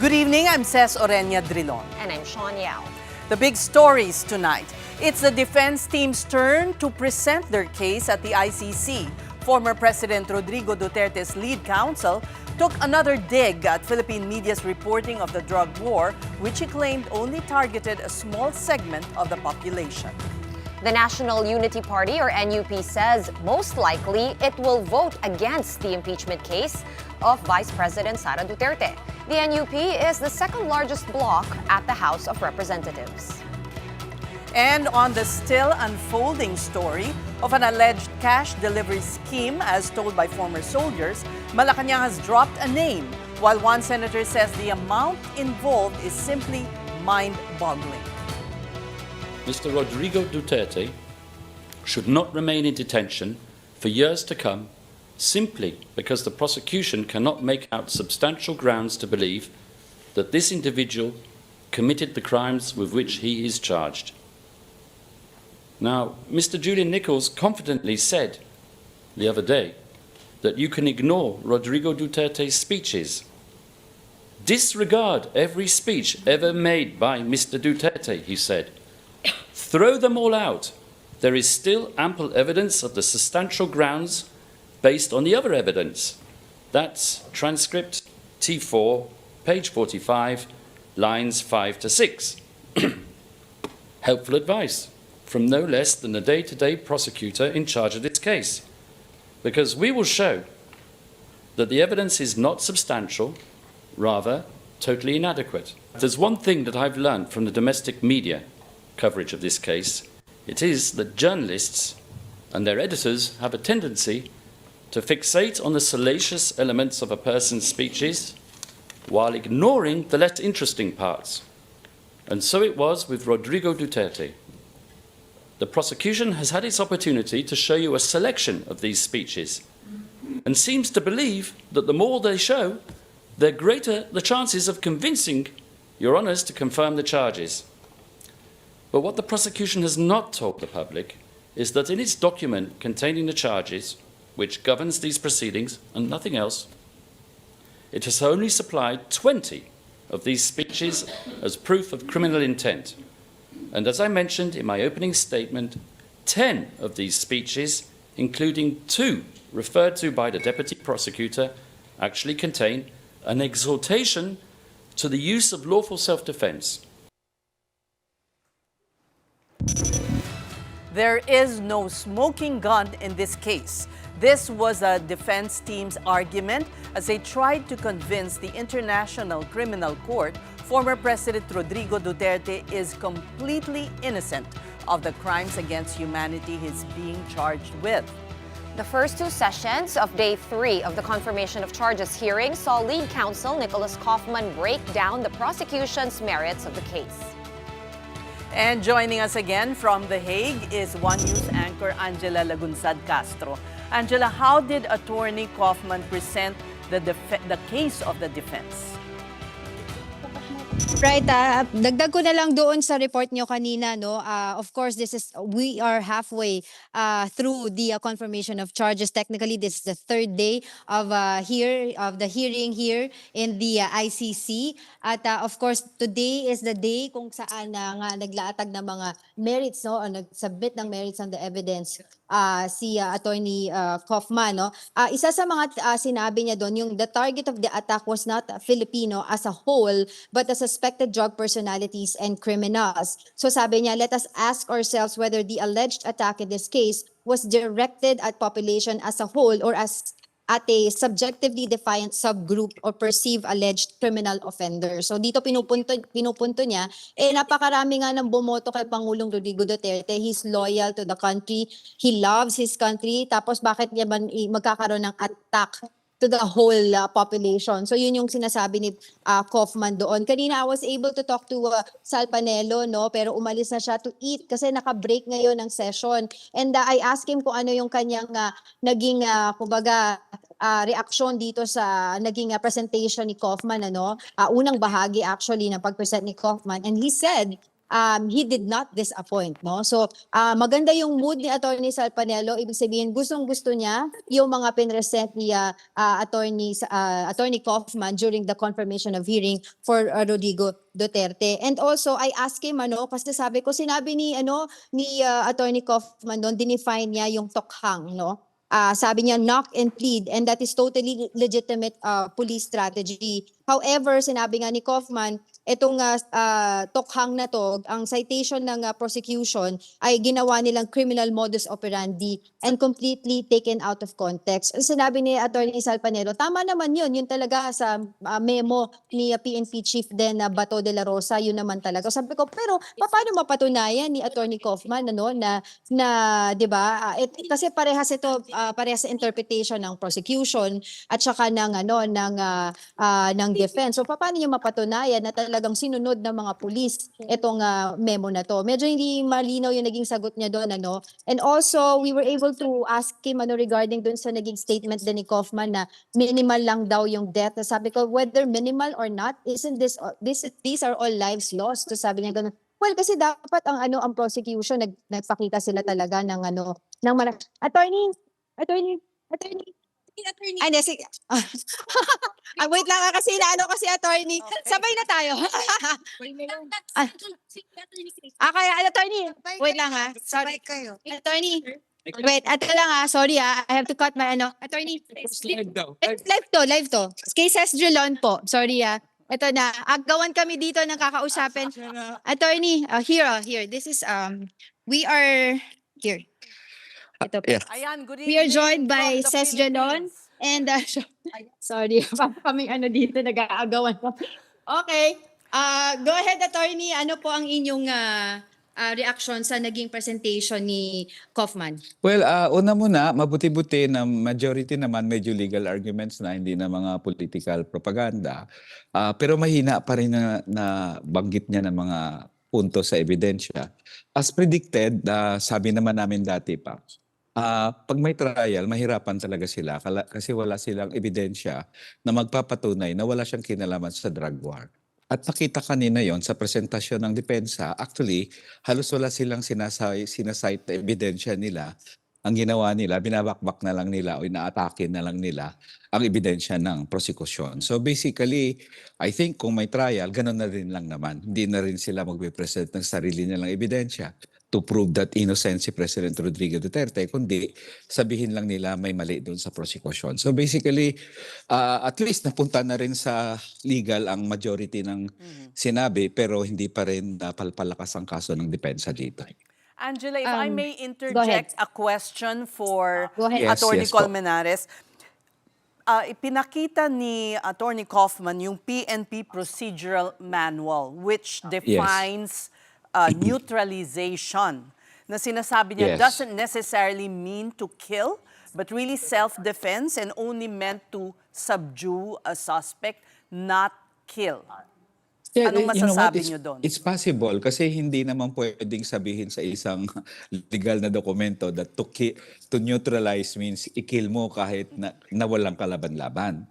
Good evening, I'm Ces Oreña-Drilon. And I'm Shawn Yao. The big stories tonight. It's the defense team's turn to present their case at the ICC. Former President Rodrigo Duterte's lead counsel took another dig at Philippine media's reporting of the drug war, which he claimed only targeted a small segment of the population. The National Unity Party, or NUP, says most likely it will vote against the impeachment case of Vice President Sara Duterte. The NUP is the second largest bloc at the House of Representatives. And on the still unfolding story of an alleged cash delivery scheme as told by former soldiers, Malacanang has dropped a name, while one senator says the amount involved is simply mind-boggling. Mr. Rodrigo Duterte should not remain in detention for years to come simply because the prosecution cannot make out substantial grounds to believe that this individual committed the crimes with which he is charged. Now, Mr. Julian Nichols confidently said the other day that you can ignore Rodrigo Duterte's speeches. Disregard every speech ever made by Mr. Duterte, he said. Throw them all out. There is still ample evidence of the substantial grounds based on the other evidence. That's transcript T4, page 45, lines 5 to 6. Helpful advice from no less than the day-to-day prosecutor in charge of this case, because we will show that the evidence is not substantial, rather totally inadequate. There's one thing that I've learned from the domestic media coverage of this case. It is that journalists and their editors have a tendency to fixate on the salacious elements of a person's speeches while ignoring the less interesting parts. And so it was with Rodrigo Duterte. The prosecution has had its opportunity to show you a selection of these speeches and seems to believe that the more they show, the greater the chances of convincing Your Honours to confirm the charges. But what the prosecution has not told the public is that in its document containing the charges, which governs these proceedings and nothing else, it has only supplied 20 of these speeches as proof of criminal intent. And as I mentioned in my opening statement, 10 of these speeches, including 2 referred to by the deputy prosecutor, actually contain an exhortation to the use of lawful self-defense. There is no smoking gun in this case. This was a defense team's argument as they tried to convince the International Criminal Court former President Rodrigo Duterte is completely innocent of the crimes against humanity he's being charged with. The first 2 sessions of Day 3 of the confirmation of charges hearing saw lead counsel Nicholas Kaufman break down the prosecution's merits of the case. And joining us again from The Hague is One News anchor Angela Lagunsad Castro. Angela, how did Attorney Kaufman present the case of the defense? Right, dagdag ko na lang doon sa report nyo kanina, no. Of course, we are halfway through the confirmation of charges. Technically, this is the 3rd day of the hearing here in the ICC. At of course, today is the day kung saan nga naglaatag ng mga merits, no, o nag-submit ng merits on the evidence si Attorney Kaufman, no. Isa sa mga sinabi niya doon, yung the target of the attack was not Filipino as a whole, but the suspected drug personalities and criminals. So sabi niya, let us ask ourselves whether the alleged attack in this case was directed at population as a whole or as at a subjectively defined subgroup or perceived alleged criminal offender. So dito pinupunto niya, napakarami nga ng bumoto kay Pangulong Rodrigo Duterte. He's loyal to the country. He loves his country. Tapos bakit niya ba magkakaroon ng attack to the whole population? So yun yung sinasabi ni Kaufman doon. Kanina I was able to talk to Sal Panelo, no, pero umalis na siya to eat kasi naka-break ngayon ng session. And I asked him kung ano yung kanyang naging kumbaga reaksyon dito sa naging presentation ni Kaufman, ano? Unang bahagi actually ng pag-present ni Kaufman, and he said he did not disappoint, no? So, maganda yung mood ni Attorney Sal Panelo. Ibig sabihin, gustong-gusto niya yung mga pinresent ni Attorney Kaufman during the confirmation of hearing for Rodrigo Duterte. And also, I asked him, kasi sabi ko, sinabi ni Attorney Kaufman doon, dinefine niya yung tokhang, no? Sabi niya knock and plead, and that is totally legitimate police strategy. However, sinabi nga ni Kaufman, itong tokhang na to, ang citation ng prosecution ay ginawa nilang criminal modus operandi and completely taken out of context. Sinabi ni Attorney Sal Panelo, tama naman yun talaga sa memo ni PNP Chief Bato de la Rosa, yun naman talaga. Sabi ko, pero paano mapatunayan ni Attorney Kaufman na 'di ba? Kasi parehas ito parehas sa interpretation ng prosecution at saka ng defense. So paano niyo mapatunayan na talagang sinunod ng mga pulis itong memo na to? Medyo hindi malinaw yung naging sagot niya doon, And also we were able to ask him regarding doon sa naging statement din ni Kaufman na minimal lang daw yung death. Sabi ko, whether minimal or not, isn't these are all lives lost? So sabi niya ganun. Well, kasi dapat ang prosecution nagpakita sila talaga ng attorney. Ay, hindi, sige. Wait lang kasi kasi attorney. Sabay na tayo. Kaya attorney. Wait lang Sorry. Attorney. Wait, ito lang sorry I have to cut my attorney. Live to. Ces Oreña-Drilon po. Sorry Ito na, agawan kami dito ng kakausapin. Attorney, here. This is, we are here. Ito po. Ayan, good We are evening joined by from the Ces Oreña-Drilon and, sorry, kaming dito nag-aagawan. Okay, go ahead attorney, ano po ang inyong reaction sa naging presentation ni Kaufman? Well, una muna, mabuti-buti na majority naman medyo legal arguments na hindi na mga political propaganda. Pero mahina pa rin na banggit niya ng mga punto sa ebidensya. As predicted, sabi naman namin dati pa, pag may trial, mahirapan talaga sila kasi wala silang ebidensya na magpapatunay na wala siyang kinalaman sa drug war. At nakita kanina yon sa presentasyon ng depensa, actually, halos wala silang sinasite na ebidensya nila. Ang ginawa nila, binabakbak na lang nila o inaatake na lang nila ang ebidensya ng prosecution. So basically, I think kung may trial, ganun na rin lang naman. Hindi na rin sila magpe-present ng sarili nilang ebidensya to prove that innocent si President Rodrigo Duterte, kundi sabihin lang nila may mali doon sa prosecution. So basically, at least napunta na rin sa legal ang majority ng sinabi, pero hindi pa rin palpalakas ang kaso ng depensa dito. Angela, if I may interject a question for Yes, Attorney yes po. Colmenares. Ipinakita ni Attorney Kaufman yung PNP Procedural Manual which defines neutralization. Na sinasabi niya doesn't necessarily mean to kill, but really self-defense and only meant to subdue a suspect, not kill. Anong masasabi niyo doon? It's possible kasi hindi naman pwedeng sabihin sa isang legal na dokumento that to neutralize means i-kill mo kahit na walang kalaban-laban.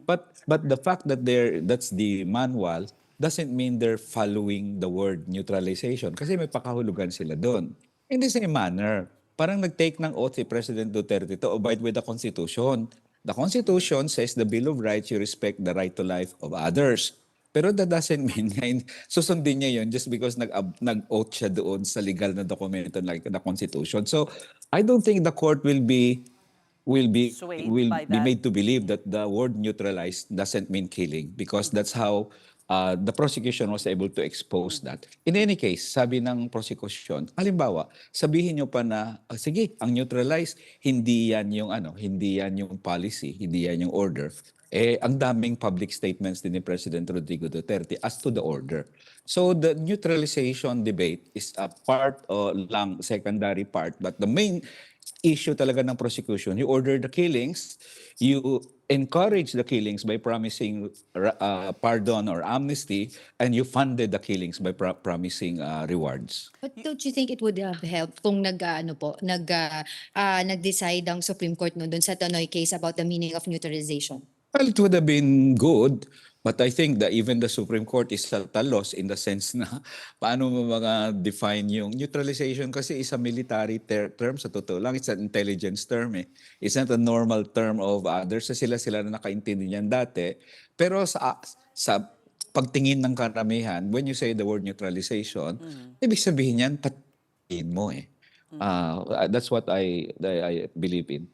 But the fact that that's the manual doesn't mean they're following the word neutralization kasi may pakahulugan sila doon. In the same manner, parang nag-take ng oath si President Duterte to abide with the Constitution. The Constitution says the Bill of Rights, you respect the right to life of others. Pero that doesn't mean susundin niya yun just because nag-oath siya doon sa legal na dokumento like the Constitution. So I don't think the court will be made to believe that the word neutralized doesn't mean killing because that's how the prosecution was able to expose that. In any case, sabi ng prosecution, halimbawa, sabihin niyo pa na sige, ang neutralized hindi yan yung policy, hindi yan yung order. Ang daming public statements din ni President Rodrigo Duterte as to the order. So the neutralization debate is a part lang, secondary part, but the main issue talaga ng prosecution, you order the killings, you encourage the killings by promising pardon or amnesty, and you funded the killings by promising rewards. But don't you think it would have helped kung nag-decide ang Supreme Court doon sa Tanoy case about the meaning of neutralization? Well, it would have been good But I think that even the Supreme Court is at a loss in the sense na paano mo mga define yung neutralization kasi is a military term sa totoo lang. It's an intelligence term eh. It's not a normal term of others. So sila na nakaintindi niyan dati. Pero sa pagtingin ng karamihan, when you say the word neutralization, ibig sabihin yan, patayin mo eh. That's what I believe in.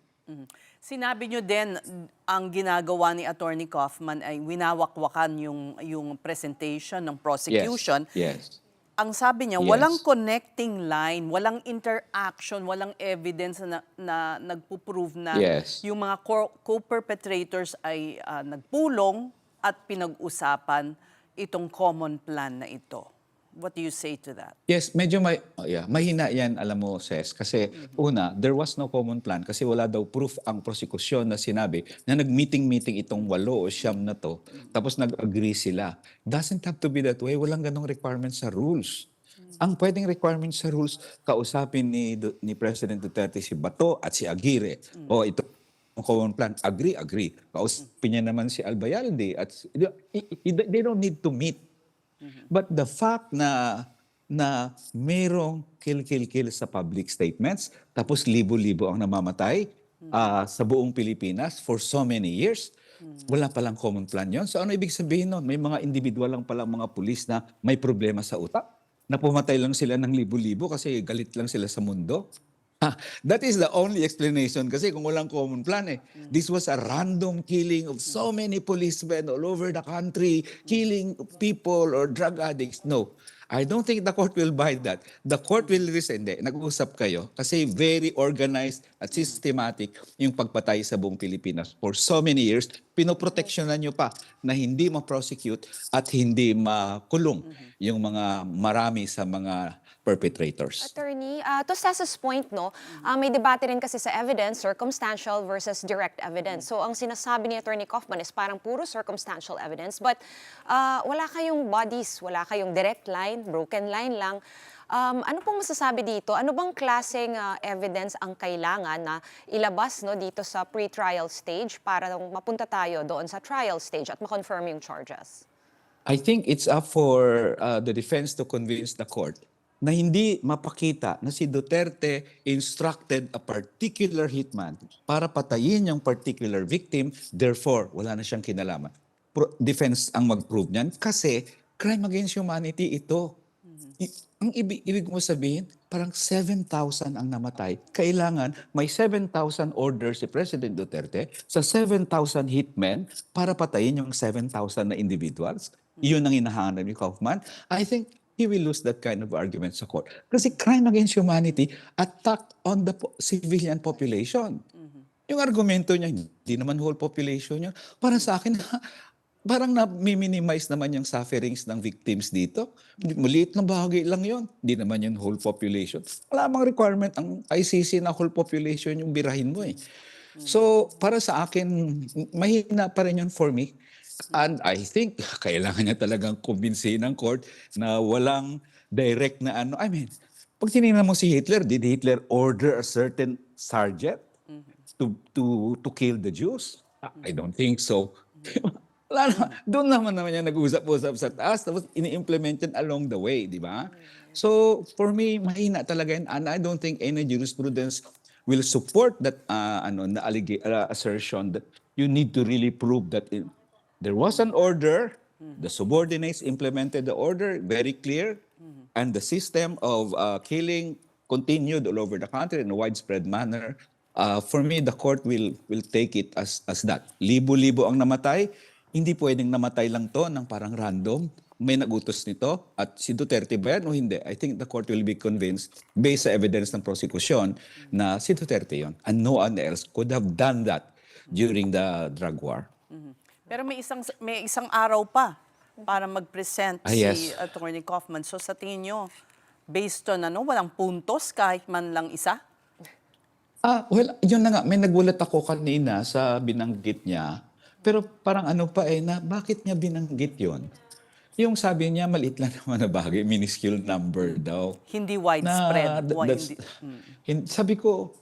Sinabi nyo din, ang ginagawa ni Attorney Kaufman ay winawakwakan yung presentation ng prosecution. Yes. Ang sabi niya, Yes. walang connecting line, walang interaction, walang evidence na nagpo-prove na Yes. yung mga co-perpetrators ay nagpulong at pinag-usapan itong common plan na ito. What do you say to that? Yes, medyo mahina yan, alam mo, Ces. Kasi una, there was no common plan kasi wala daw proof ang prosekusyon na sinabi na nag-meeting itong 8 o 9 na to, tapos nag-agree sila. Doesn't have to be that way. Walang ganong requirement sa rules. Ang pwedeng requirement sa rules, kausapin ni President Duterte si Bato at si Aguirre. O ito, ang common plan, agree. Kausapin niya naman si Albayalde at they don't need to meet. But the fact na merong kill sa public statements, tapos libo-libo ang namamatay sa buong Pilipinas for so many years, wala palang common plan yon. So ano ibig sabihin nun? May mga individual lang palang mga pulis na may problema sa utak, na pumatay lang sila ng libo-libo kasi galit lang sila sa mundo. That is the only explanation kasi kung walang common plan eh. This was a random killing of so many policemen all over the country, killing people or drug addicts. No, I don't think the court will buy that. The court will rescind. Nag-uusap kayo kasi very organized at systematic yung pagpatay sa buong Pilipinas. For so many years, pinoproteksyonan nyo pa na hindi ma-prosecute at hindi makulong yung mga marami sa mga perpetrators. Attorney, to Ces's point, no, may debate rin kasi sa evidence, circumstantial versus direct evidence. So ang sinasabi ni Attorney Kaufman is parang puro circumstantial evidence, but wala kayong bodies, wala kayong direct line, broken line lang. Ano pong masasabi dito? Ano bang klaseng evidence ang kailangan na ilabas no, dito sa pre-trial stage para mapunta tayo doon sa trial stage at ma-confirm yung charges? I think it's up for the defense to convince the court na hindi mapakita na si Duterte instructed a particular hitman para patayin yung particular victim, therefore, wala na siyang kinalaman. Defense ang mag-prove niyan kasi crime against humanity ito. Ang ibig mo sabihin, parang 7,000 ang namatay. Kailangan may 7,000 orders si President Duterte sa 7,000 hitmen para patayin yung 7,000 na individuals. Iyon ang hinahanap ni Kaufman. I think he will lose that kind of argument sa court. Kasi crime against humanity, attack on the civilian population. Yung argumento niya, hindi naman whole population niya. Para sa akin, parang na-minimize naman yung sufferings ng victims dito. Maliit na bahagi lang yon. Hindi naman yung whole population. Wala mang requirement ang ICC na whole population yung birahin mo eh. So, para sa akin, mahina pa rin yun for me. And I think kailangan niya talagang kumbinsihin ng court na walang direct na ano. I mean, pag tinignan mo si Hitler, did Hitler order a certain sergeant to kill the Jews? I don't think so. Wala na. Doon naman niya nag-usap-usap sa taas, tapos ini-implement yan along the way, di ba? So, for me, mahina talaga yan. And I don't think any jurisprudence will support that assertion that you need to really prove that there was an order, the subordinates implemented the order, very clear, and the system of killing continued all over the country in a widespread manner. For me, the court will take it as that. Libo-libo ang namatay, hindi pwedeng namatay lang to ng parang random. May nagutos nito at si Duterte ba yan o hindi? I think the court will be convinced based sa evidence ng prosecution na si Duterte yon and no one else could have done that during the drug war. Pero may isang araw pa para mag-present yes. si Attorney Kaufman. So sa tingin nyo, based on walang puntos kahit man lang isa? Well, yun na nga. May nagulat ako kanina sa binanggit niya. Pero parang na bakit niya binanggit yun? Yung sabi niya, maliit lang naman na bagay, minuscule number daw. Hindi widespread. Sabi ko,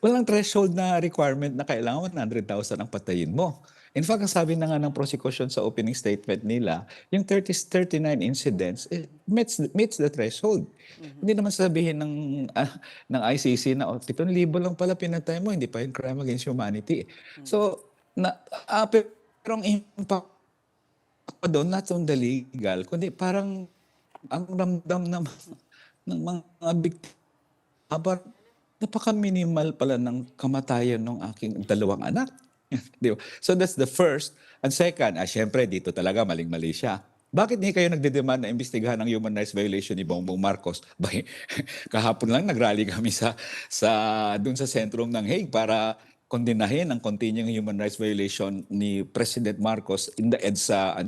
walang threshold na requirement na kailangan 100,000 ang patayin mo. In fact, ang sabi na nga ng prosecution sa opening statement nila, yung 39 incidents meets the threshold. Hindi naman sabihin ng ICC na 7,000 lang pala pinatay mo, hindi pa yung crime against humanity. So, pero ang impact pa doon, not on the legal, kundi parang ang ramdam ng mga biktima, napaka-minimal pala ng kamatayan ng aking 2 anak. Di ba? So that's the first. And second, syempre dito talaga maling-mali siya. Bakit hindi kayo nagdedemand na imbestigahan ang human rights violation ni Bongbong Marcos? Kahapon lang nagrally kami dun sa sentrum ng Hague para kondenahin ang continuing human rights violation ni President Marcos in the EDSA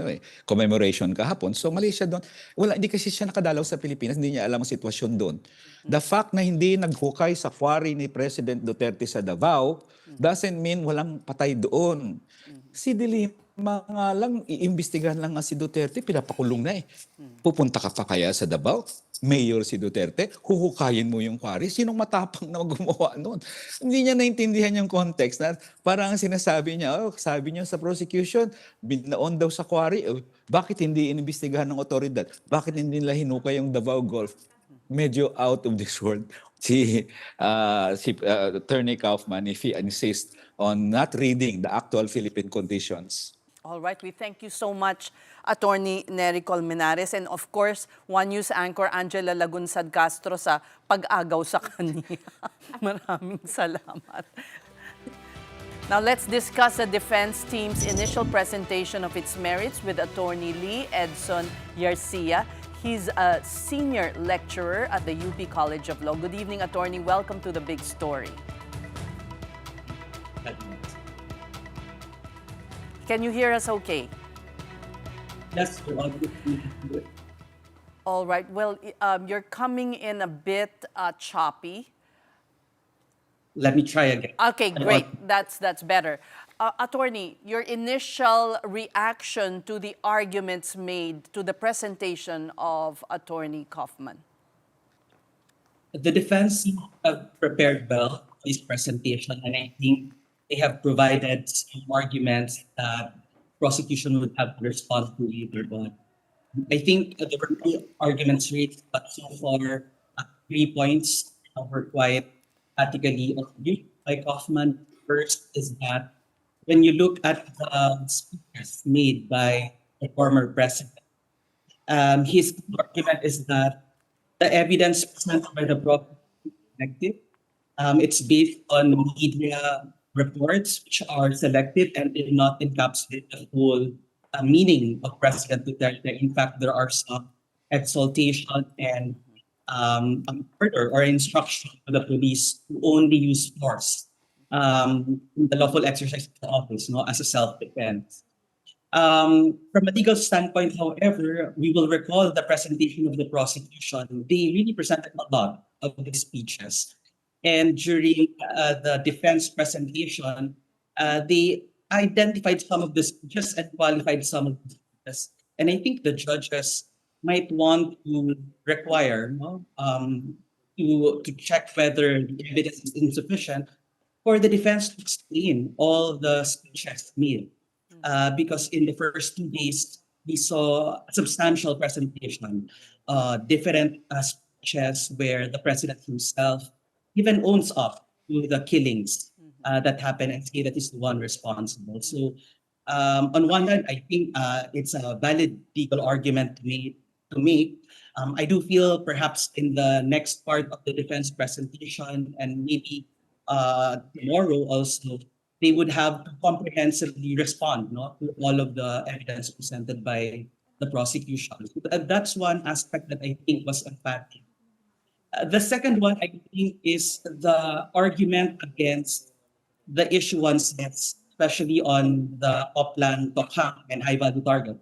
commemoration kahapon. So mali siya doon. Hindi kasi siya nakadalaw sa Pilipinas, hindi niya alam ang sitwasyon doon. The fact na hindi naghukay sa quarry ni President Duterte sa Davao doesn't mean walang patay doon. Si Dilima nga lang, iimbestigahan lang nga si Duterte, pinapakulong na eh. Pupunta ka pa kaya sa Davao? Mayor si Duterte, huhukayin mo yung quarry. Sinong matapang na gumawa noon? Hindi niya naintindihan yung context na parang sinasabi niya, sabi niya sa prosecution, binaon daw sa quarry, bakit hindi inimbestigahan ng otoridad? Bakit hindi nila hinukay yung Davao Gulf? Medyo out of this world si Attorney Kaufman if he insists on not reading the actual Philippine conditions. All right, we thank you so much, Attorney Nery Colmenares, and of course, One News anchor Angela Lagunsad Castro sa pag-agaw sa kanya. Maraming salamat. Now let's discuss the defense team's initial presentation of its merits with Attorney Lee Edson Yarcia. He's a senior lecturer at the UP College of Law. Good evening, Attorney. Welcome to the Big Story. Can you hear us okay? Yes, sir. All right. Well, you're coming in a bit choppy. Let me try again. Okay, great. That's better. Attorney, your initial reaction to the arguments made to the presentation of Attorney Kaufman. The defense have prepared well for this presentation, and I think they have provided some arguments that prosecution would have to respond to later on. I think there were 2 arguments raised, but so far 3 points were quite ethically argued by Kaufman. First is that when you look at the speeches made by the former president, his argument is that the evidence presented by the prosecution is selective. It's based on media reports which are selective and did not encapsulate the whole meaning of President Duterte. In fact, there are some exaltation and order or instruction to the police to only use force in the lawful exercise of the office, as a self-defense. From a legal standpoint, however, we will recall the presentation of the prosecution. They really presented a lot of the speeches. And during the defense presentation, they identified some of the speeches and qualified some of the speeches. And I think the judges might want to require to check whether the evidence is insufficient for the defense to explain all the speeches made. Because in the first 2 days, we saw a substantial presentation, different speeches where the president himself even owns up to the killings that happened and say that he's the one responsible. So on one hand, I think it's a valid legal argument to make. I do feel perhaps in the next part of the defense presentation and maybe tomorrow also, they would have to comprehensively respond to all of the evidence presented by the prosecution. So that's one aspect that I think was emphatic. The second one, I think, is the argument against the issuances, especially on the Oplan, Tokhang, and high value target,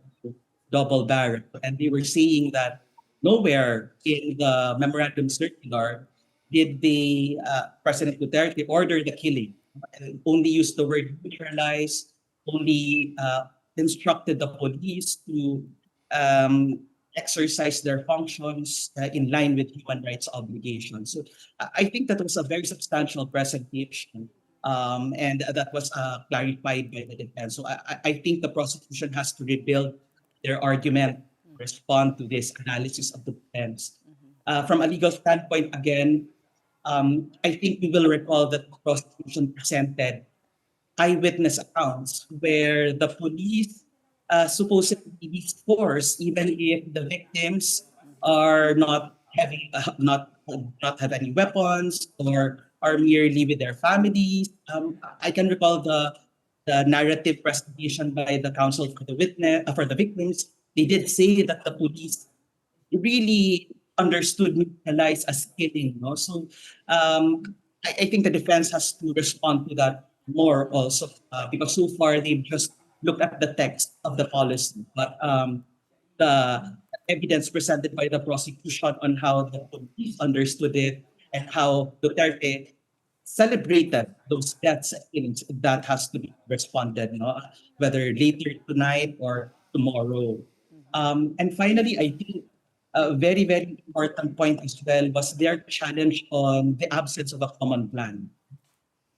double barrel. And they were saying that nowhere in the memorandum circular did the President Duterte order the killing, and only used the word neutralize, only instructed the police to exercise their functions in line with human rights obligations. So I think that was a very substantial presentation. And that was clarified by the defense. So I think the prosecution has to rebuild their argument, respond to this analysis of the defense. From a legal standpoint, again, I think we will recall that the prosecution presented eyewitness accounts where the police supposedly use force even if the victims are not having not have any weapons or are merely with their families. I can recall the narrative presentation by the counsel for the witness for the victims. They did say that the police really understood neutralize as killing. No? So I think the defense has to respond to that more also because so far they've just looked at the text of the policy, but the evidence presented by the prosecution on how the police understood it and how Duterte celebrated those deaths and killings, that has to be responded, no? Whether later tonight or tomorrow. And finally, I think a very, very important point as well was their challenge on the absence of a common plan.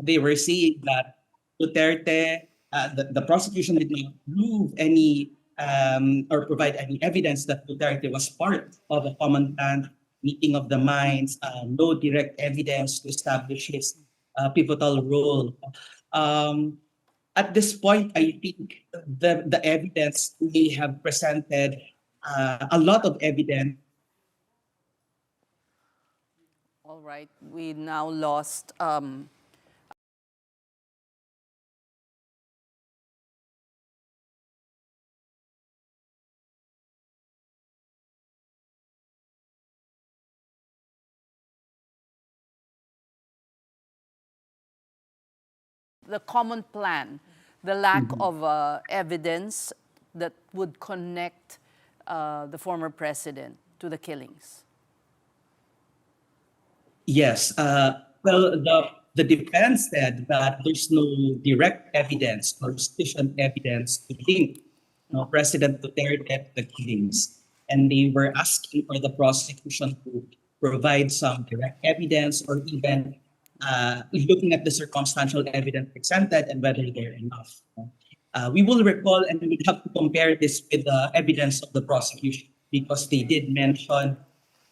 They were saying that Duterte, the prosecution did not prove any or provide any evidence that Duterte was part of a common plan, meeting of the minds, no direct evidence to establish his pivotal role. At this point, I think the evidence they have presented a lot of evidence. All right, we now lost the common plan, the lack of evidence that would connect the former president to the killings. Yes. Well, the defense said that there's no direct evidence or sufficient evidence to link President Duterte to the killings. And they were asking for the prosecution to provide some direct evidence or even looking at the circumstantial evidence presented and whether they're enough. We will recall and we would have to compare this with the evidence of the prosecution because they did mention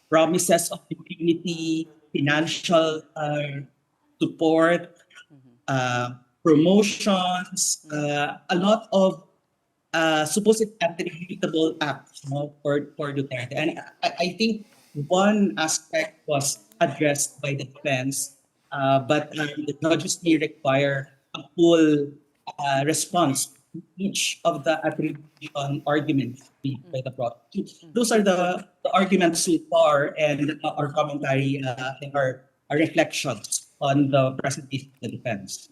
promises of impunity, financial support, promotions, a lot of supposed attributable acts for Duterte. And I think one aspect was addressed by the defense, but the judges may require a full response to each of the attribution arguments made by the prosecution. Those are the arguments so far, and our commentary and our reflections on the presentation of the defense.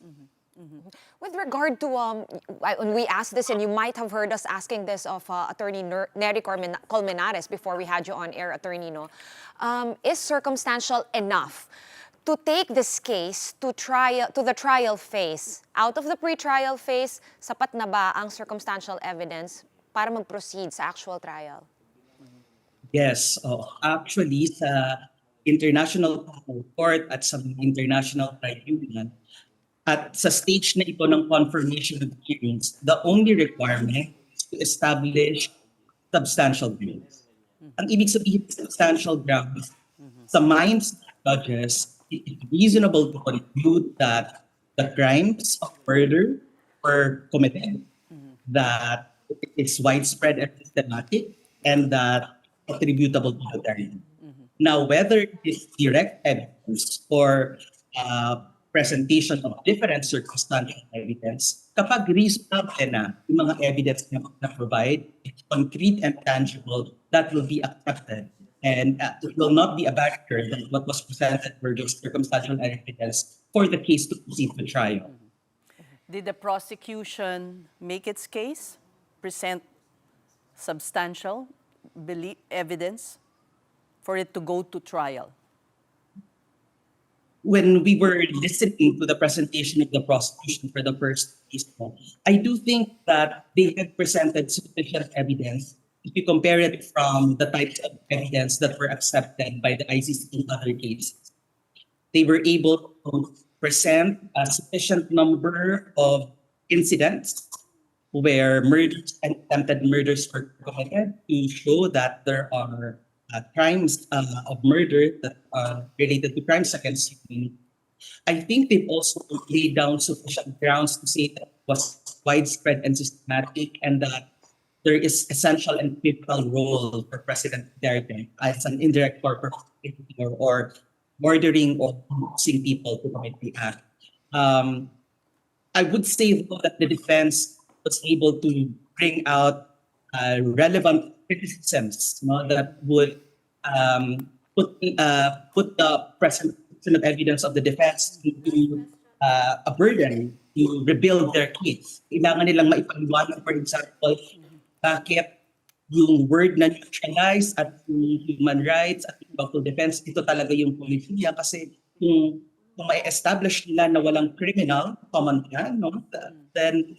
With regard to, when we asked this, and you might have heard us asking this of Attorney Nery Colmenares before we had you on air, Attorney, no? Is circumstantial enough to take this case to the trial phase? Out of the pre-trial phase, sapat na ba ang circumstantial evidence para mag-proceed sa actual trial? Yes. Actually, sa international court at sa international tribunal, at sa stage na ito ng confirmation of hearings, the only requirement is to establish substantial grounds. Ang ibig sabihin substantial grounds, sa minds of judges, it is reasonable to conclude that the crimes of murder were committed, that it's widespread and systematic, and that attributable to the term. Now, whether it is direct evidence or presentation of different circumstantial evidence, kapag reasonable na yung mga evidence na provide, it's concrete and tangible, that will be accepted. And it will not be a barrier than what was presented for those circumstantial evidence for the case to proceed to trial. Did the prosecution make its case, present substantial evidence for it to go to trial? When we were listening to the presentation of the prosecution for the first case, I do think that they had presented sufficient evidence if you compare it from the types of evidence that were accepted by the ICC in other cases. They were able to present a sufficient number of incidents where murders and attempted murders were committed to show that there are crimes of murder that are related to crimes against humanity. I think they've also laid down sufficient grounds to say that it was widespread and systematic, and that there is essential and pivotal role for President Duterte as an indirect corporate or ordering or forcing people to commit the act. I would say though that the defense was able to bring out relevant criticisms, that would put the presentation of evidence of the defense into a burden to rebuild their case. Kailangan nilang maipaliwanag, for example, bakit yung word na neutralize at yung human rights at yung lawful defense, ito talaga yung polisiya. Kasi kung ma-establish nila na walang criminal, common yan, then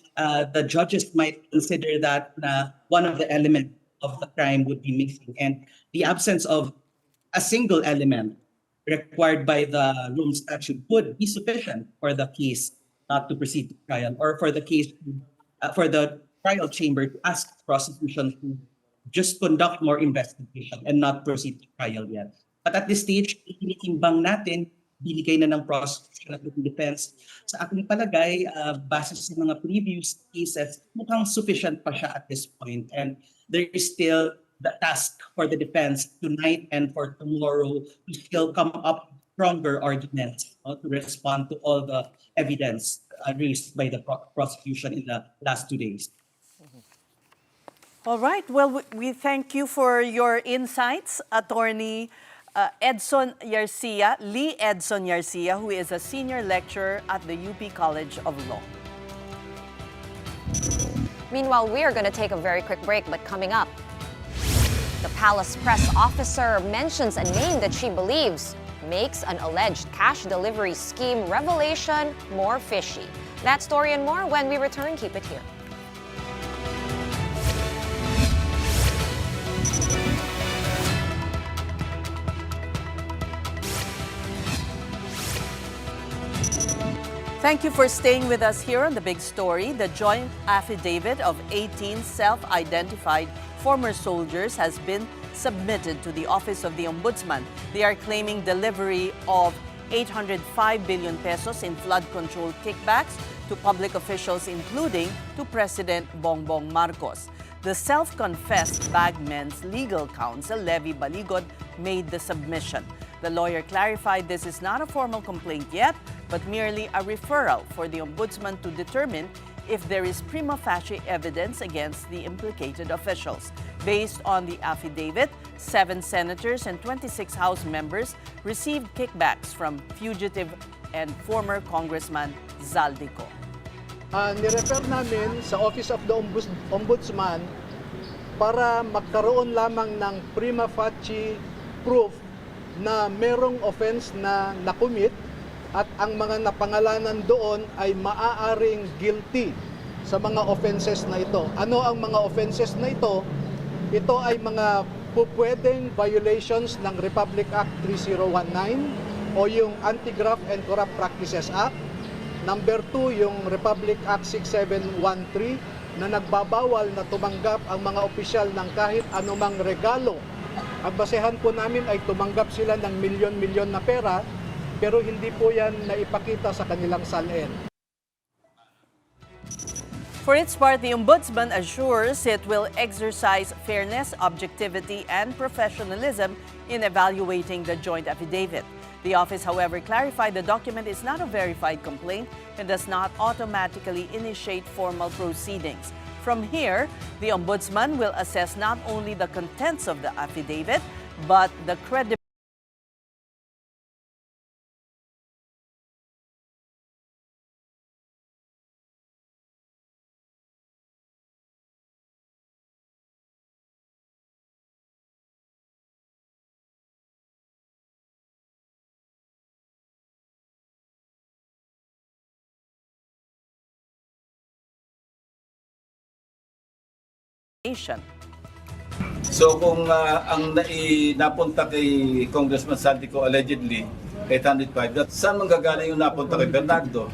the judges might consider that one of the elements of the crime would be missing. And the absence of a single element required by the Rome statute would be sufficient for the case not to proceed to trial, or for the case for the trial chamber to ask the prosecution to just conduct more investigation and not proceed to trial yet. But at this stage, tinitimbang natin, binigay na ng prosecution at ng defense. Sa aking palagay, base sa mga previous cases, mukhang sufficient pa siya at this point. And there is still the task for the defense tonight and for tomorrow to still come up with stronger arguments to respond to all the evidence raised by the prosecution in the last 2 days. All right. Well, we thank you for your insights, Attorney Edson Yarcia, Lee Edson Yarcia, who is a senior lecturer at the UP College of Law. Meanwhile, we are going to take a very quick break, but coming up, the palace press officer mentions a name that she believes makes an alleged cash delivery scheme revelation more fishy. That story and more when we return. Keep it here. Thank you for staying with us here on The Big Story. The joint affidavit of 18 self-identified former soldiers has been submitted to the Office of the Ombudsman. They are claiming delivery of 805 billion pesos in flood control kickbacks to public officials, including to President Bongbong Marcos. The self-confessed bagmen's legal counsel, Levi Baligod, made the submission. The lawyer clarified this is not a formal complaint yet, but merely a referral for the Ombudsman to determine if there is prima facie evidence against the implicated officials. Based on the affidavit, 7 senators and 26 House members received kickbacks from fugitive and former Congressman Zaldico. Nirefer namin sa Office of the Ombudsman para magkaroon lamang ng prima facie proof na merong offense na nakumit at ang mga napangalanan doon ay maaaring guilty sa mga offenses na ito. Ano ang mga offenses na ito? Ito ay mga pupwedeng violations ng Republic Act 3019 o yung Anti-Graft and Corrupt Practices Act. Number 2, yung Republic Act 6713 na nagbabawal na tumanggap ang mga opisyal ng kahit anumang regalo. Ang basehan po namin ay tumanggap sila ng milyon-milyon na pera, pero hindi po yan naipakita sa kanilang salin. For its part, the Ombudsman assures it will exercise fairness, objectivity, and professionalism in evaluating the joint affidavit. The office, however, clarified the document is not a verified complaint and does not automatically initiate formal proceedings. From here, the Ombudsman will assess not only the contents of the affidavit, but the credibility nation. So kung ang napunta kay Congressman Zaldico allegedly 805. Saan manggagaling yung napunta kay Bernardo?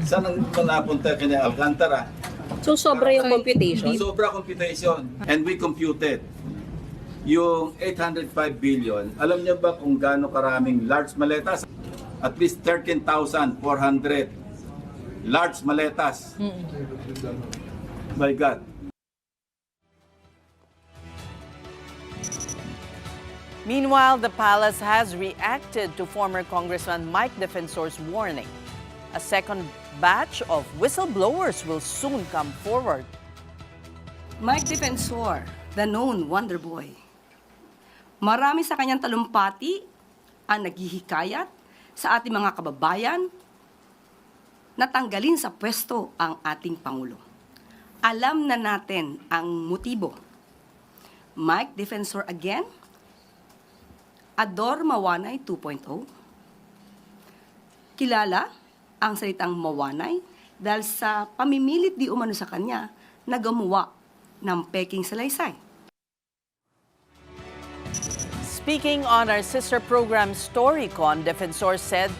Saan ang napunta kay Alcantara? So, sobra yung computation? Sobra computation. And we computed yung 805 billion. Alam niyo ba kung gaano karaming large maletas? At least 13,400 large maletas. My God. Meanwhile, the palace has reacted to former Congressman Mike Defensor's warning. A second batch of whistleblowers will soon come forward. Mike Defensor, the known Wonder Boy. Marami sa kanyang talumpati ang naghihikayat sa ating mga kababayan na tanggalin sa pwesto ang ating Pangulo. Alam na natin ang motibo. Mike Defensor again? Ador Mawanay 2.0? Kilala ang salitang Mawanay dahil sa pamimilit di umano sa kanya na gumawa ng peking salaysay. Speaking on our sister program StoryCon, Defensor said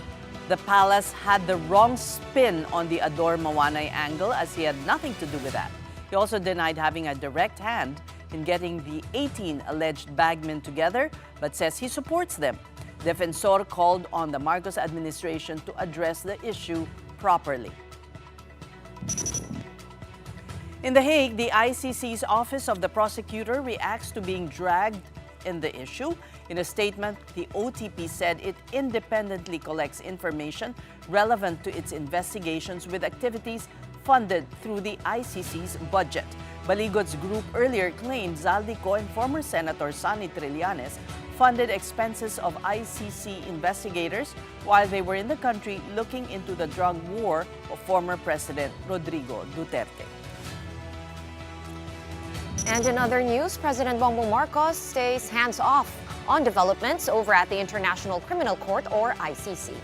the palace had the wrong spin on the Ador Mawanay angle as he had nothing to do with that. He also denied having a direct hand in getting the 18 alleged bagmen together, but says he supports them. Defensor called on the Marcos administration to address the issue properly. In The Hague, the ICC's Office of the Prosecutor reacts to being dragged in the issue. In a statement, the OTP said it independently collects information relevant to its investigations with activities funded through the ICC's budget. Baligod's group earlier claimed Zaldico and former Senator Sonny Trillanes funded expenses of ICC investigators while they were in the country looking into the drug war of former President Rodrigo Duterte. And in other news, President Bongbong Marcos stays hands-off on developments over at the International Criminal Court, or ICC.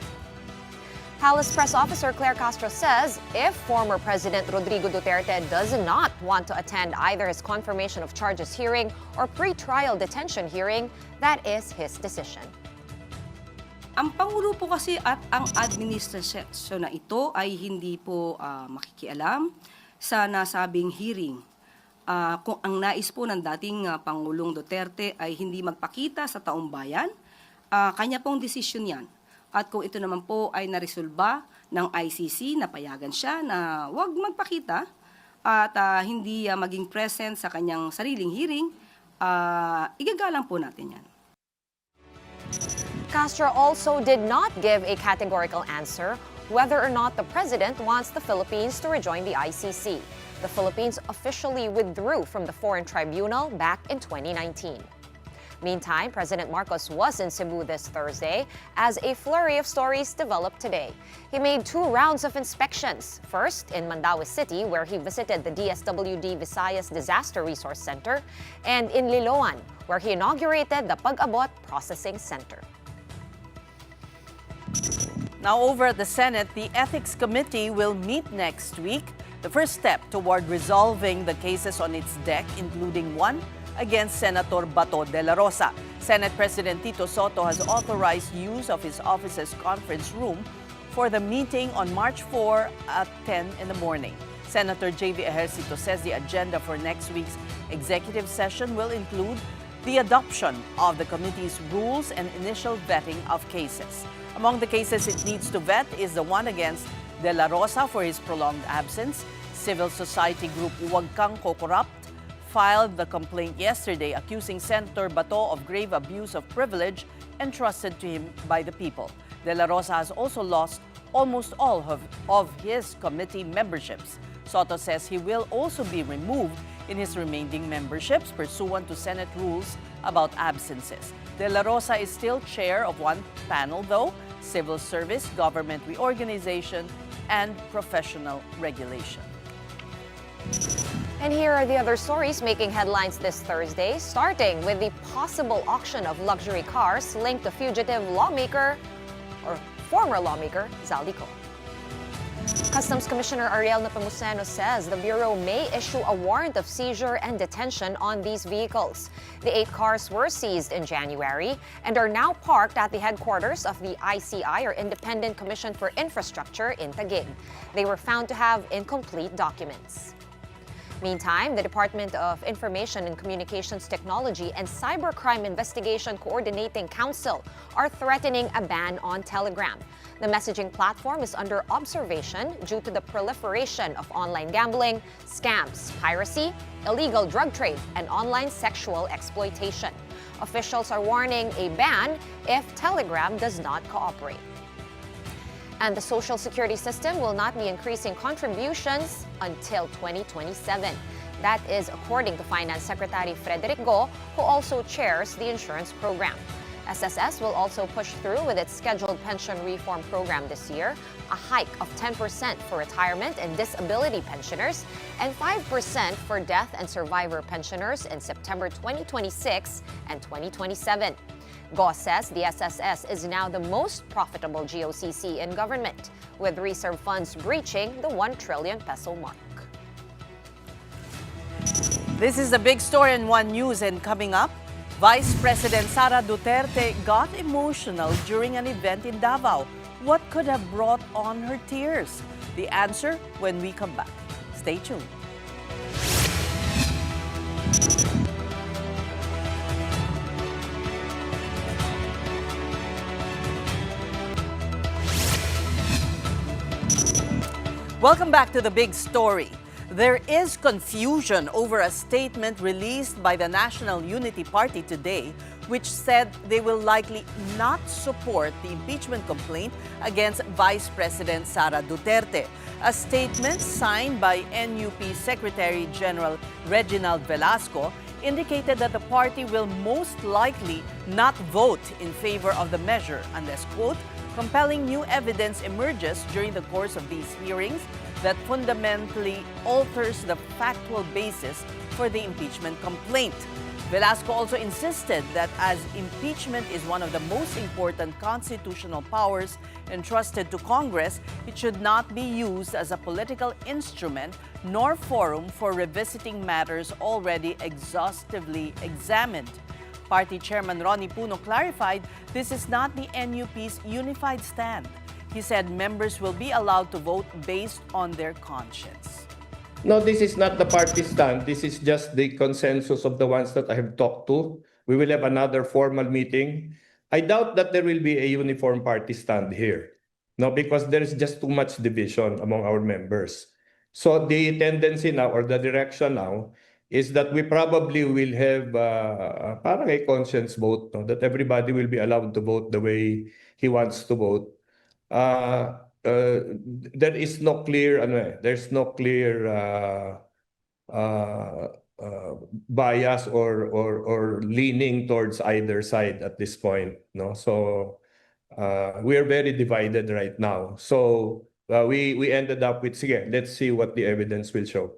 Palace Press Officer Claire Castro says if former President Rodrigo Duterte does not want to attend either his confirmation of charges hearing or pre-trial detention hearing, that is his decision. Ang Pangulo po kasi at ang administrasyon na ito ay hindi po makikialam sa nasabing hearing. Kung ang nais po ng dating Pangulong Duterte ay hindi magpakita sa taong bayan, kanya pong desisyon yan. At kung ito naman po ay naresolba ng ICC, napayagan siya na huwag magpakita at hindi maging present sa kanyang sariling hearing, igagalang po natin yan. Castro also did not give a categorical answer whether or not the president wants the Philippines to rejoin the ICC. The Philippines officially withdrew from the Foreign Tribunal back in 2019. Meantime, President Marcos was in Cebu this Thursday as a flurry of stories developed today. He made 2 rounds of inspections. First, in Mandaue City, where he visited the DSWD Visayas Disaster Resource Center, and in Liloan, where he inaugurated the Pag-abot Processing Center. Now over at the Senate, the Ethics Committee will meet next week. The first step toward resolving the cases on its deck, including one against Senator Bato de la Rosa. Senate President Tito Soto has authorized use of his office's conference room for the meeting on March 4 at 10 in the morning. Senator J.V. Ejercito says the agenda for next week's executive session will include the adoption of the committee's rules and initial vetting of cases. Among the cases it needs to vet is the one against De La Rosa for his prolonged absence. Civil society group Huwag Kang Kokorupt filed the complaint yesterday accusing Senator Bato of grave abuse of privilege entrusted to him by the people. De La Rosa has also lost almost all of his committee memberships. Soto says he will also be removed in his remaining memberships pursuant to Senate rules about absences. De La Rosa is still chair of one panel, though: Civil Service, Government Reorganization, and Professional Regulation. And here are the other stories making headlines this Thursday, starting with the possible auction of luxury cars linked to fugitive lawmaker or former lawmaker Zaldico. Customs Commissioner Ariel Nepomuceno says the Bureau may issue a warrant of seizure and detention on these vehicles. The 8 cars were seized in January and are now parked at the headquarters of the ICI, or Independent Commission for Infrastructure, in Taguig. They were found to have incomplete documents. Meantime, the Department of Information and Communications Technology and Cybercrime Investigation Coordinating Council are threatening a ban on Telegram. The messaging platform is under observation due to the proliferation of online gambling, scams, piracy, illegal drug trade, and online sexual exploitation. Officials are warning a ban if Telegram does not cooperate. And the Social Security system will not be increasing contributions until 2027. That is according to Finance Secretary Frederick Go, who also chairs the insurance program. SSS will also push through with its scheduled pension reform program this year, a hike of 10% for retirement and disability pensioners and 5% for death and survivor pensioners in September 2026 and 2027. Go says the SSS is now the most profitable GOCC in government, with reserve funds breaching the 1 trillion peso mark. This is the big story in One News, and coming up, Vice President Sara Duterte got emotional during an event in Davao. What could have brought on her tears? The answer when we come back. Stay tuned. Welcome back to the big story. There is confusion over a statement released by the National Unity Party today, which said they will likely not support the impeachment complaint against Vice President Sara Duterte. A statement signed by NUP Secretary General Reginald Velasco indicated that the party will most likely not vote in favor of the measure unless, quote, compelling new evidence emerges during the course of these hearings that fundamentally alters the factual basis for the impeachment complaint. Velasco also insisted that as impeachment is one of the most important constitutional powers entrusted to Congress, it should not be used as a political instrument nor forum for revisiting matters already exhaustively examined. Party Chairman Ronnie Puno clarified this is not the NUP's unified stand. He said members will be allowed to vote based on their conscience. No, this is not the party stand. This is just the consensus of the ones that I have talked to. We will have another formal meeting. I doubt that there will be a uniform party stand here. No, because there is just too much division among our members. So the tendency now, or the direction now, is that we probably will have parang a conscience vote, no? That everybody will be allowed to vote the way he wants to vote. There is no clear, there's no clear bias or leaning towards either side at this point, no. So we are very divided right now. So we ended up with, sige, let's see what the evidence will show.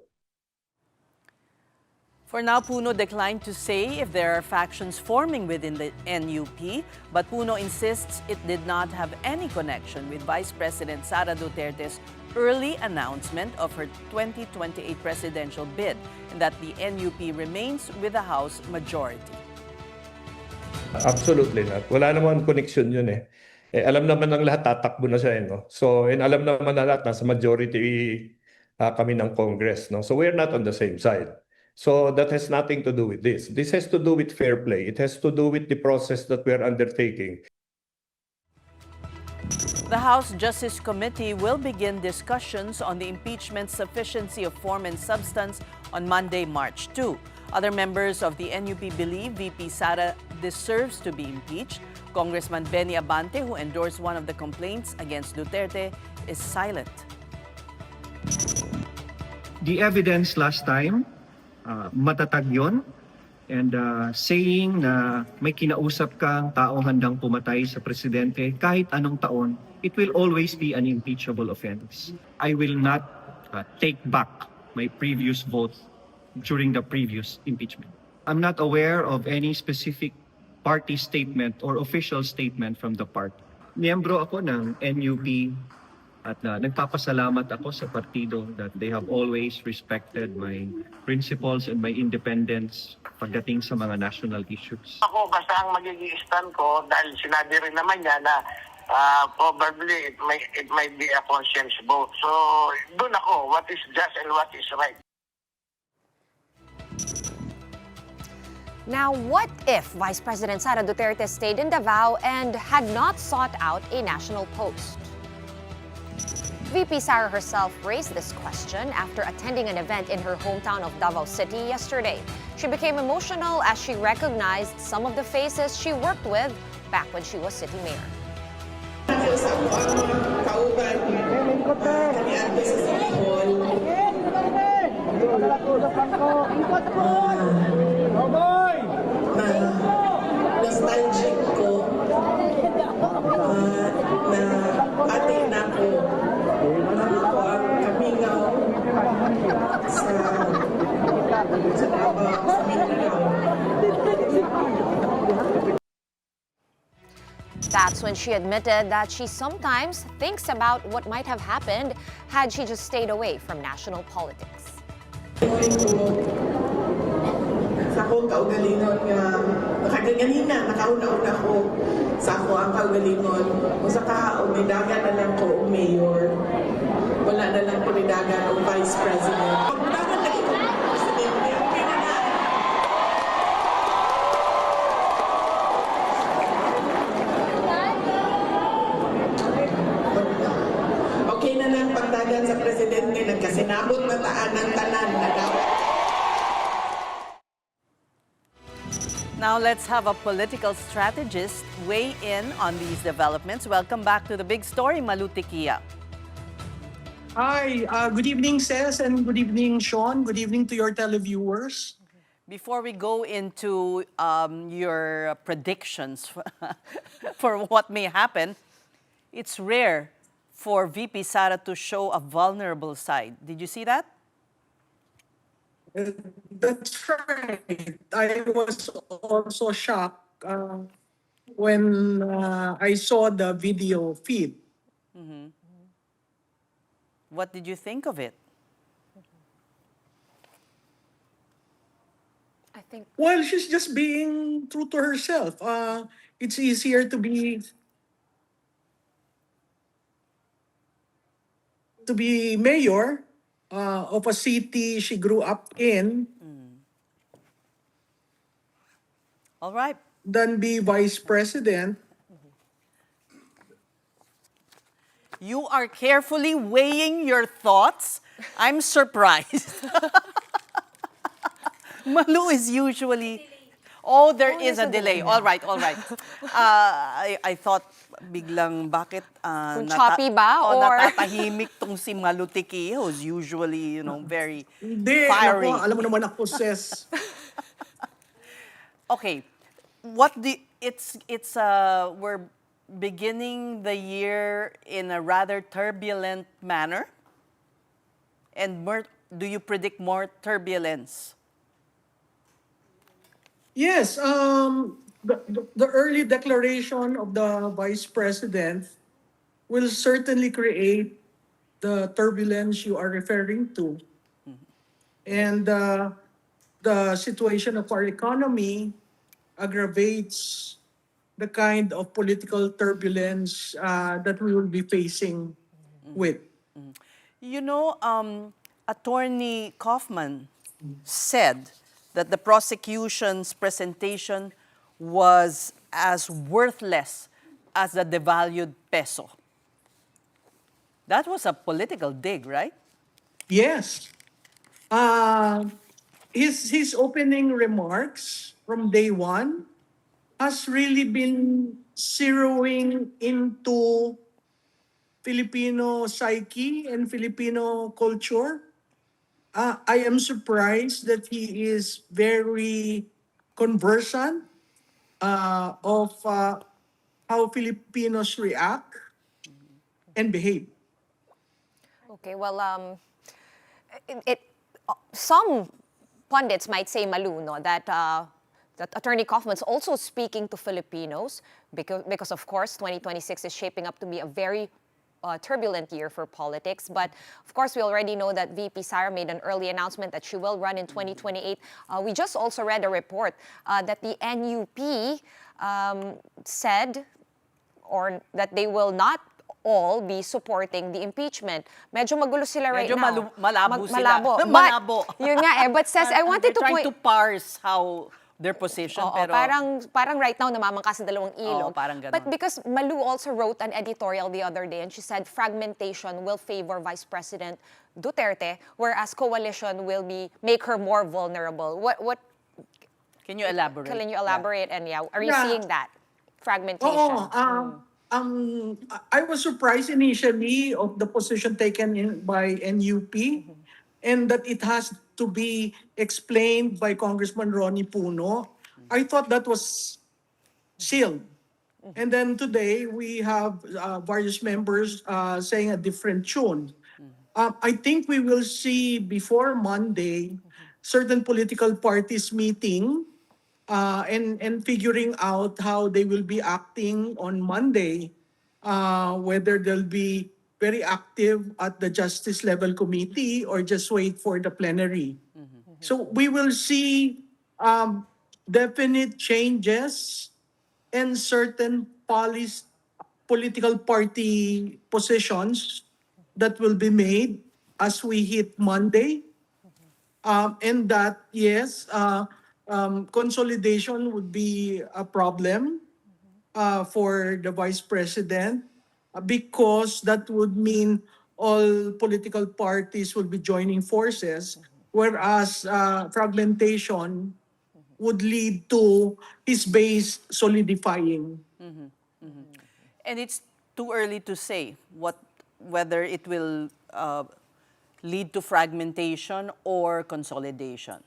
For now, Puno declined to say if there are factions forming within the NUP, but Puno insists it did not have any connection with Vice President Sara Duterte's early announcement of her 2028 presidential bid, and that the NUP remains with the House majority. Absolutely not. Wala naman connection yun eh. Alam naman ng lahat, tatakbo na siya, no? So, alam naman na lahat, nasa majority kami ng Congress, no? So, we're not on the same side. So that has nothing to do with this. This has to do with fair play. It has to do with the process that we are undertaking. The House Justice Committee will begin discussions on the impeachment sufficiency of form and substance on Monday, March 2. Other members of the NUP believe VP Sara deserves to be impeached. Congressman Benny Abante, who endorsed one of the complaints against Duterte, is silent. The evidence last time, matatag yun, and saying na may kinausap kang taong handang pumatay sa presidente kahit anong taon, it will always be an impeachable offense. I will not take back my previous vote during the previous impeachment. I'm not aware of any specific party statement or official statement from the party. Miyembro ako ng NUP At nagpapasalamat ako sa partido that they have always respected my principles and my independence pagdating sa mga national issues. Ako basta ang magiging stand ko dahil sinabi rin naman niya na probably it might be a conscience vote. So doon ako, what is just and what is right. Now, what if Vice President Sara Duterte stayed in Davao and had not sought out a national post? VP Sara herself raised this question after attending an event in her hometown of Davao City yesterday. She became emotional as she recognized some of the faces she worked with back when she was city mayor. Nostalgic ko na ate na ko ako ang kamingaw sa Davao, sa Mindanao. That's when she admitted that she sometimes thinks about what might have happened had she just stayed away from national politics. Sa akong kaugalingon nga nakaganina, nakauna-una ko sa ako ang kaugalingon. Kung sa kahaon, may dagan na lang ko o mayor. Wala na lang ko may dagan o vice president. Kung dagan na ito, presidente, okay na na. Okay na lang pagdagan sa presidente, nagkasinabot na taan ng tanan na dapat. Now let's have a political strategist weigh in on these developments. Welcome back to the Big Story, Malu Tequia. Hi, good evening, Ces, and good evening, Shawn. Good evening to your televiewers. Before we go into your predictions for what may happen, it's rare for VP Sara to show a vulnerable side. Did you see that? That's right. I was also shocked when I saw the video feed. Mm-hmm. What did you think of it? I think. Well, she's just being true to herself. It's easier to be mayor of a city she grew up in. All right. Than be vice president. You are carefully weighing your thoughts. I'm surprised. Malu is usually... Oh, there is a delay. All right, all right. I thought biglang bakit choppy ba or natatahimik tong si Malu Tequia, who's usually, very Hindi, fiery. Ako, alam mo naman ako, Ces. Okay. We're beginning the year in a rather turbulent manner. And do you predict more turbulence? Yes, the early declaration of the vice president will certainly create the turbulence you are referring to. And the situation of our economy aggravates the kind of political turbulence that we will be facing with. Attorney Kaufman said that the prosecution's presentation was as worthless as the devalued peso. That was a political dig, right? Yes. His opening remarks from day one has really been zeroing into Filipino psyche and Filipino culture. I am surprised that he is very conversant of how Filipinos react and behave. Okay, well, some pundits might say, Malu, that Attorney Kaufman's also speaking to Filipinos because of course, 2026 is shaping up to be a very turbulent year for politics. But of course, we already know that VP Sara made an early announcement that she will run in 2028. We just also read a report that the NUP said or that they will not all be supporting the impeachment. Medyo magulo sila right Medyo now. malabo sila. Malabo. Malabo. But, yun nga but says, I wanted to trying point... to parse how their position, Oo, pero parang right now namamangka sa dalawang ilog. parang ganon. But because Malu also wrote an editorial the other day and she said fragmentation will favor Vice President Duterte, whereas coalition will make her more vulnerable. What Can you elaborate? Can you elaborate? And are you Yeah. seeing that fragmentation? I was surprised initially of the position taken by NUP and that it has to be explained by Congressman Ronnie Puno. I thought that was sealed. And then today we have various members saying a different tune. I think we will see before Monday certain political parties meeting and figuring out how they will be acting on Monday, whether they'll be very active at the Justice Level Committee or just wait for the plenary. So we will see definite changes in certain political party positions that will be made as we hit Monday. And that, yes, consolidation would be a problem for the Vice President because that would mean all political parties will be joining forces, whereas fragmentation would lead to his base solidifying. And it's too early to say whether it will lead to fragmentation or consolidation.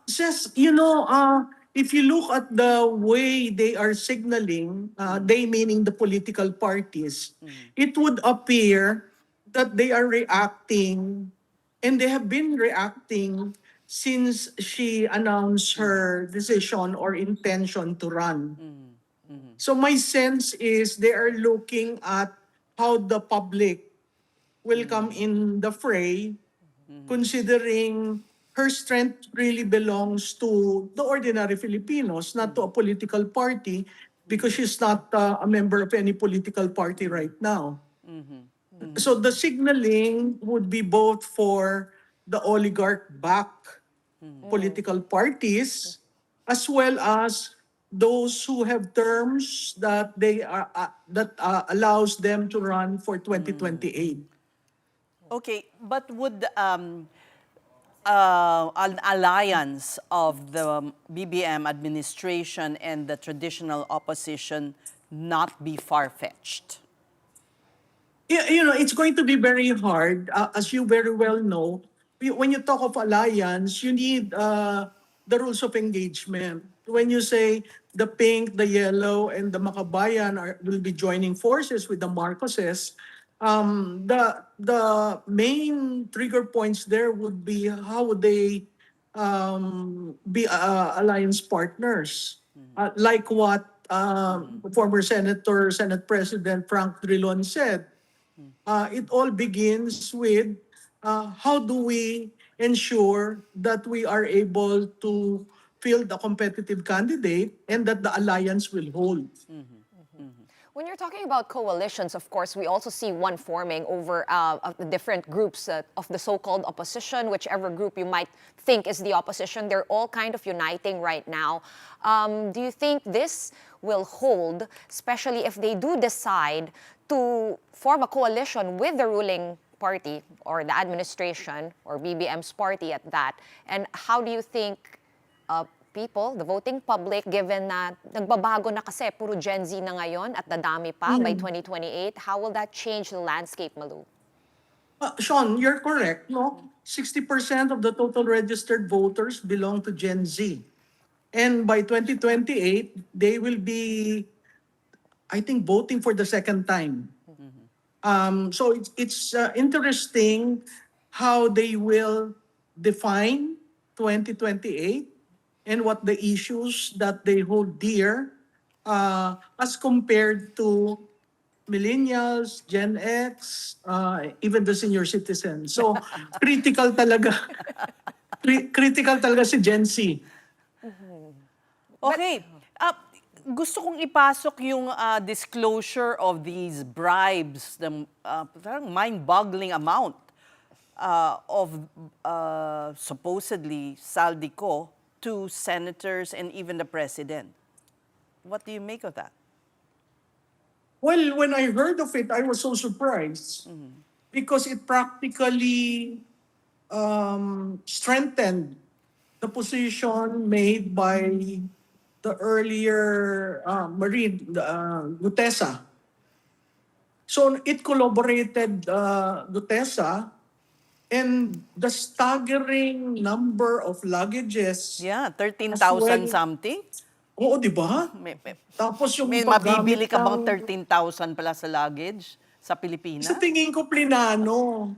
Says, if you look at the way they are signaling, they meaning the political parties, it would appear that they are reacting, and they have been reacting since she announced her decision or intention to run. So my sense is they are looking at how the public will come in the fray, considering her strength really belongs to the ordinary Filipinos, not to a political party, because she's not a member of any political party right now. So the signaling would be both for the oligarch-backed political parties, as well as those who have terms that allows them to run for 2028. Okay, but would an alliance of the BBM administration and the traditional opposition not be far-fetched? It's going to be very hard, as you very well know. When you talk of alliance, you need the rules of engagement. When you say the pink, the yellow, and the Makabayan will be joining forces with the Marcoses, the main trigger points there would be how would they be alliance partners, like what former Senate President Frank Drilon said. It all begins with how do we ensure that we are able to field a competitive candidate and that the alliance will hold. When you're talking about coalitions, of course, we also see one forming over of the different groups of the so-called opposition, whichever group you might think is the opposition. They're all kind of uniting right now. Do you think this will hold, especially if they do decide to form a coalition with the ruling party or the administration or BBM's party at that? And how do you think people, the voting public, given na nagbabago na kasi, puro Gen Z na ngayon at dadami pa by 2028, how will that change the landscape, Malu? Shawn, you're correct, no? 60% of the total registered voters belong to Gen Z. And by 2028, they will be, I think, voting for the second time. So it's interesting how they will define 2028 and what the issues that they hold dear as compared to millennials, Gen X, even the senior citizens. So critical talaga. Critical talaga si Gen Z. Okay. Gusto kong ipasok yung disclosure of these bribes, the parang mind-boggling amount of supposedly saldi to senators and even the president. What do you make of that? Well, when I heard of it, I was so surprised because it practically strengthened the position made by the earlier Marine Gutesa. So it collaborated Gutesa, and the staggering number of luggages. Yeah, 13,000 as well. something. Oo, di ba? Tapos yung May paggamit mabibili ka bang ng- 13,000 pala sa luggage sa Pilipinas? Sa tingin ko plinano.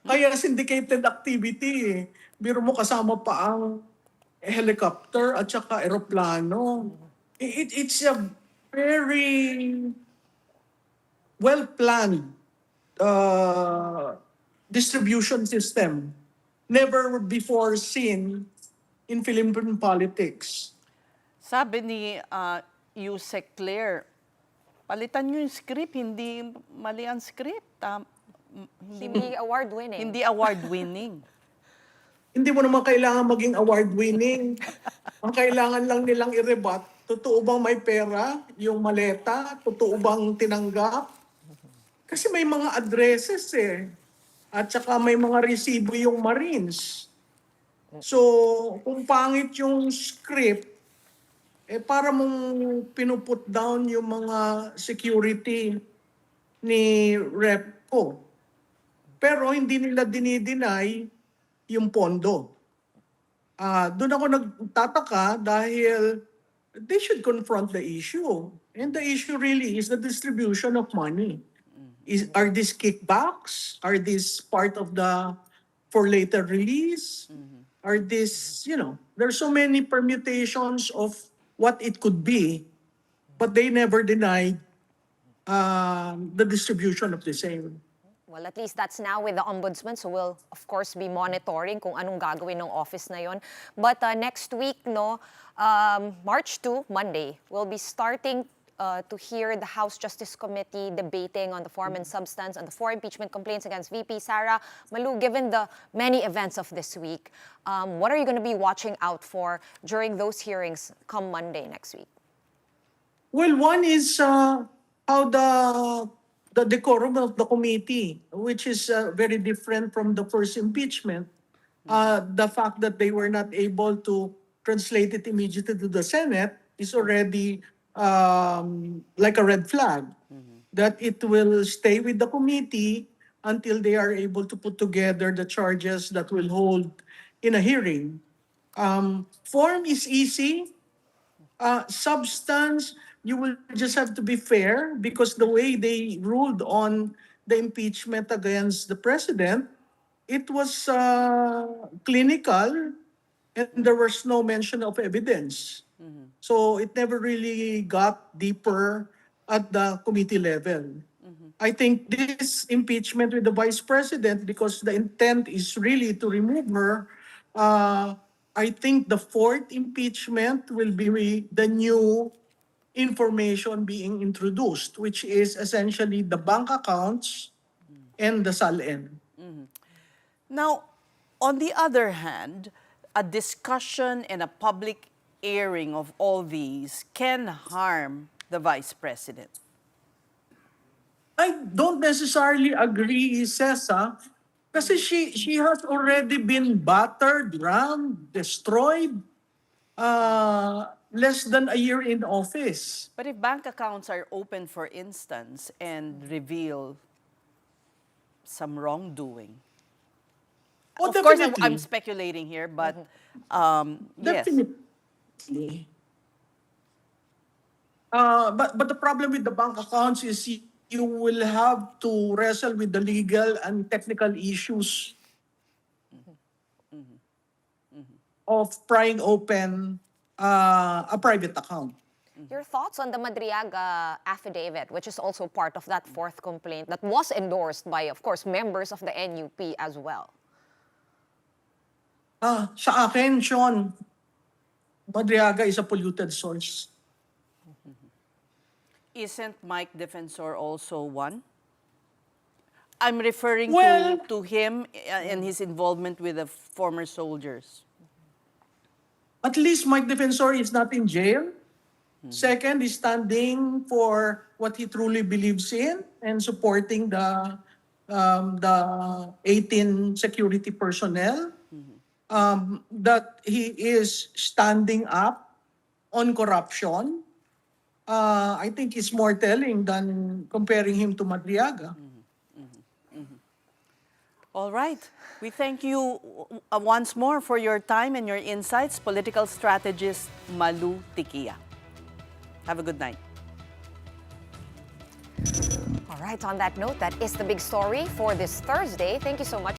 Kaya syndicated activity eh. Biro mo kasama pa ang helicopter at saka eroplano. It's a very well-planned distribution system. Never before seen in Philippine politics. Sabi ni Yusek Claire, palitan nyo yung script, hindi mali ang script. Hindi award-winning. Hindi award-winning. Hindi mo naman kailangan maging award-winning. Ang kailangan lang nilang i-rebut, totoo bang may pera, yung maleta, totoo bang tinanggap? Kasi may mga addresses eh. At saka may mga resibo yung Marines. So, kung pangit yung script, para mong pinuput down yung mga security ni Repco. Pero hindi nila dinideny yung pondo. Doon ako nagtataka dahil they should confront the issue. And the issue really is the distribution of money. Are these kickbacks? Are these part of the for later release? Are these, there's so many permutations of what it could be, but they never denied the distribution of the same. Well, at least that's now with the ombudsman, so we'll of course be monitoring kung anong gagawin ng office na yon. But next week, March 2, Monday, we'll be starting to hear the House Justice Committee debating on the form and substance on the 4 impeachment complaints against VP Sara. Malu, given the many events of this week, what are you going to be watching out for during those hearings come Monday next week? Well, one is how the decorum of the committee, which is very different from the first impeachment. The fact that they were not able to translate it immediately to the Senate is already like a red flag. That it will stay with the committee until they are able to put together the charges that will hold in a hearing. Form is easy. Substance, you will just have to be fair because the way they ruled on the impeachment against the president, it was clinical and there was no mention of evidence. So it never really got deeper at the committee level. I think this impeachment with the vice president, because the intent is really to remove her, I think the 4th impeachment will be the new information being introduced, which is essentially the bank accounts and the SALN. Now, on the other hand, a discussion and a public airing of all these can harm the vice president. I don't necessarily agree, Cesa, kasi she has already been battered, rammed, destroyed, less than a year in office. But if bank accounts are open, for instance, and reveal some wrongdoing, Oh, of course, definitely. I'm speculating here, but yes. Definitely. But the problem with the bank accounts is you will have to wrestle with the legal and technical issues of prying open a private account. Your thoughts on the Madriaga affidavit, which is also part of that fourth complaint that was endorsed by, of course, members of the NUP as well? Sa akin, Shawn, Madriaga is a polluted source. Isn't Mike Defensor also one? I'm referring Well- to him and his involvement with the former soldiers. At least Mike Defensor is not in jail. Second, he's standing for what he truly believes in and supporting the 18 security personnel. That he is standing up on corruption. I think is more telling than comparing him to Madriaga. All right. We thank you once more for your time and your insights, political strategist Malu Tikia. Have a good night. All right, on that note, that is the big story for this Thursday. Thank you so much